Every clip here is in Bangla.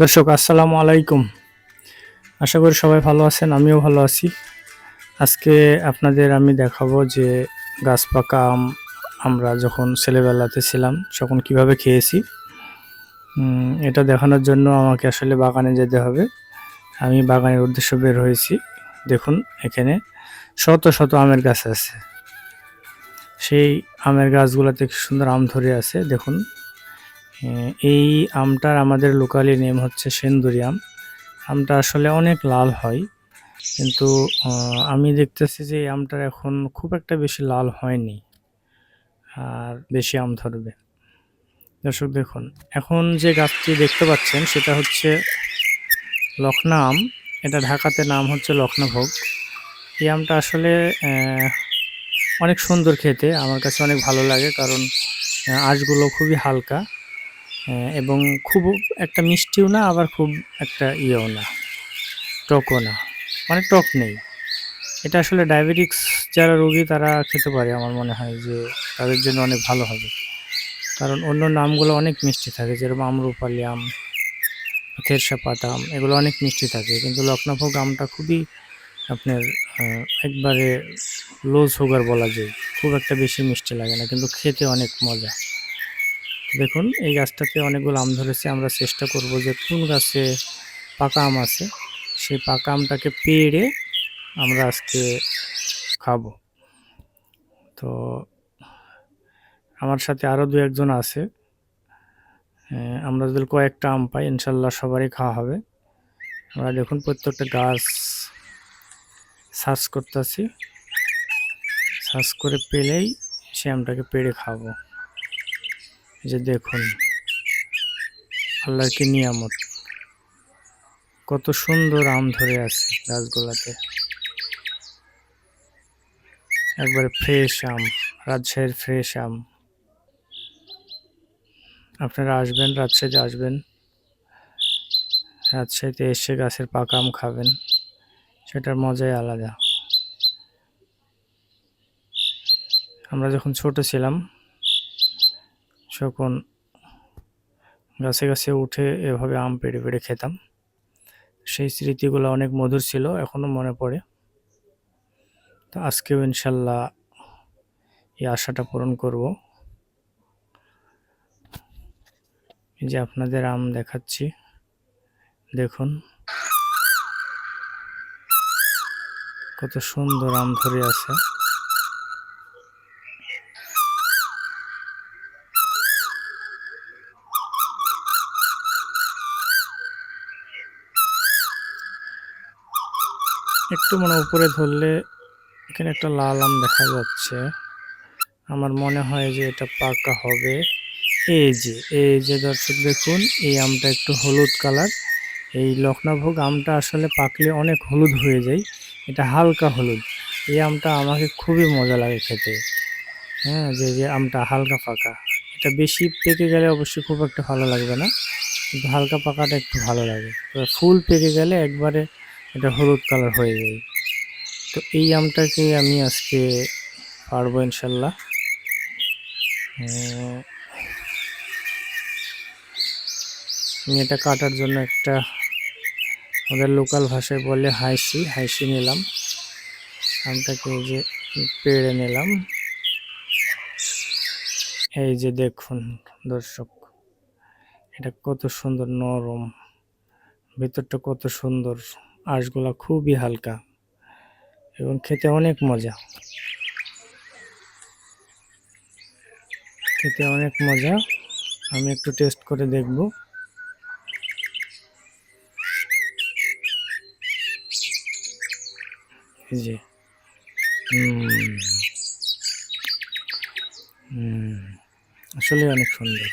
দর্শক আসসালামু আলাইকুম। আশা করি সবাই ভালো আছেন, আমিও ভালো আছি। আজকে আপনাদের আমি দেখাবো যে গাছ পাকা আম আমরা যখন ছেলেবেলাতে ছিলাম তখন কিভাবে খেয়েছি। এটা দেখানোর জন্য আমাকে আসলে বাগানে যেতে হবে। আমি বাগানের উদ্দেশ্যে বের হয়েছি। দেখুন এখানে শত শত আমের গাছ আছে। সেই আমের গাছগুলোতে কি সুন্দর আম ধরে আছে দেখুন। এই আমটার আমাদের লোকালি নেম হচ্ছে সেন্দুরি আম। আমটা আসলে অনেক লাল হয়, কিন্তু আমি দেখতেছি যে এই আমটার এখন খুব একটা বেশি লাল হয়নি, আর বেশি আম ধরবে। দর্শক দেখুন, এখন যে গাছটি দেখতে পাচ্ছেন সেটা হচ্ছে লখনা আম। এটা ঢাকাতে নাম হচ্ছে লখনাভোগ। এই আমটা আসলে অনেক সুন্দর খেতে, আমার কাছে অনেক ভালো লাগে, কারণ আঁশগুলো খুবই হালকা এবং খুব একটা মিষ্টিও না, আবার খুব একটা ইয়েও না, টকও না, মানে টক নেই। এটা আসলে ডায়াবেটিক্স যারা রোগী তারা খেতে পারে, আমার মনে হয় যে তাদের জন্য অনেক ভালো হবে। কারণ অন্য আমগুলো অনেক মিষ্টি থাকে, যেরকম আম্রপালি আম, খেরসাপাত আম, এগুলো অনেক মিষ্টি থাকে, কিন্তু লখনাভোগ আমটা খুবই আপনার একবারে লো সুগার বলা যায়। খুব একটা বেশি মিষ্টি লাগে না, কিন্তু খেতে অনেক মজা। দেখুন এই গাছটাতে অনেকগুলো আম ধরেছে। আমরা চেষ্টা করব যে কোন গাছে পাকা আম আছে, সেই পাকা আমটাকে পেড়ে আমরা আজকে খাবো। তো আমার সাথে আরও দু একজন আছে। আমরা যদি কয়েকটা আম পাই ইনশাল্লাহ সবারই খাওয়া হবে। আমরা দেখুন প্রত্যেকটা গাছ সার্চ করতেছি, সার্চ করে পেলেই সে আমটাকে পেড়ে খাবো। এই যে দেখুন আল্লাহর কি নিয়ামত, কত সুন্দর আম ধরে আছে গাছগুলাতে, একবারে ফ্রেশ আম, রাজশাহীর ফ্রেশ আম। আপনারা আসবেন, রাজশাহীতে আসবেন, রাজশাহীতে এসে গাছের পাকা আম খাবেন, সেটার মজাই আলাদা। আমরা যখন ছোট ছিলাম তখন গাছে গাছে উঠে এভাবে আম পেড়ে পেড়ে খেতাম। সেই স্মৃতিগুলো অনেক মধুর ছিল, এখনো মনে পড়ে। তো আজকেও ইনশাল্লাহ এই আশাটা পূরণ করব। এই যে আপনাদের আম দেখাচ্ছি, দেখুন কত সুন্দর আম ধরে আছে। একটু উপরে ধরলে এখানে একটা লাল আম দেখা যাচ্ছে। আমার মনে হয় যে এটা পাকা হবে। এই যে দর্শক দেখুন, এই আমটা একটু হলুদ কালার। এই লখনাভোগ আমটা আসলে পাকলে অনেক হলুদ হয়ে যায়, এটা হালকা হলুদ। এই আমটা আমাকে খুবই মজা লাগে খেতে। হ্যাঁ, যে আমটা হালকা পাকা, এটা বেশি পেকে গেলে অবশ্যই খুব একটা ভালো লাগবে না, কিন্তু হালকা পাকাটা একটু ভালো লাগে। তো ফুল পেকে গেলে একবারে এটা হলুদ কালার হয়ে যায়। তো এই আমটাকে আমি আজকে পারবো ইনশাল্লাহ। আমি এটা কাটার জন্য একটা, ওদের লোকাল ভাষায় বলে হাইসি, হাইসি নিলাম। আমটাকে এই যে পেড়ে নিলাম। এই যে দেখুন দর্শক, এটা কত সুন্দর নরম, ভিতরটা কত সুন্দর, আঁশগুলা খুবই হালকা এবং খেতে অনেক মজা, খেতে অনেক মজা। আমি একটু টেস্ট করে দেখব। এই যে আসলে অনেক সুন্দর।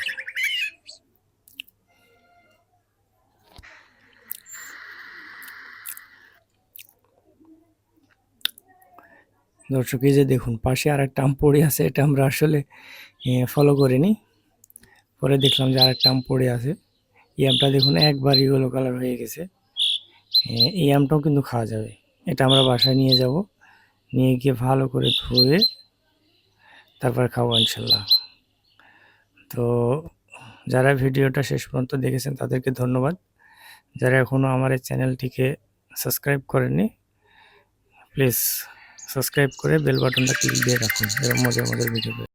দর্শক এই যে দেখুন পাশে আর একটা আম পড়ে আছে, এটা আমরা আসলে ফলো করিনি, পরে দেখলাম যে আরেকটা আম পড়ে আছে। এই আমটা দেখুন একবার ইয়েলো কালার হয়ে গেছে। এই আমটাও কিন্তু খাওয়া যাবে। এটা আমরা বাসায় নিয়ে যাব, নিয়ে গিয়ে ভালো করে ধুয়ে তারপর খাবো ইনশাল্লাহ। তো যারা ভিডিওটা শেষ পর্যন্ত দেখেছেন তাদেরকে ধন্যবাদ। যারা এখনও আমার এই চ্যানেলটিকে সাবস্ক্রাইব করেননি, প্লিজ সাবস্ক্রাইব করে বেল বাটনটা ক্লিক দিয়ে রাখুন এরকম মজার মজার ভিডিও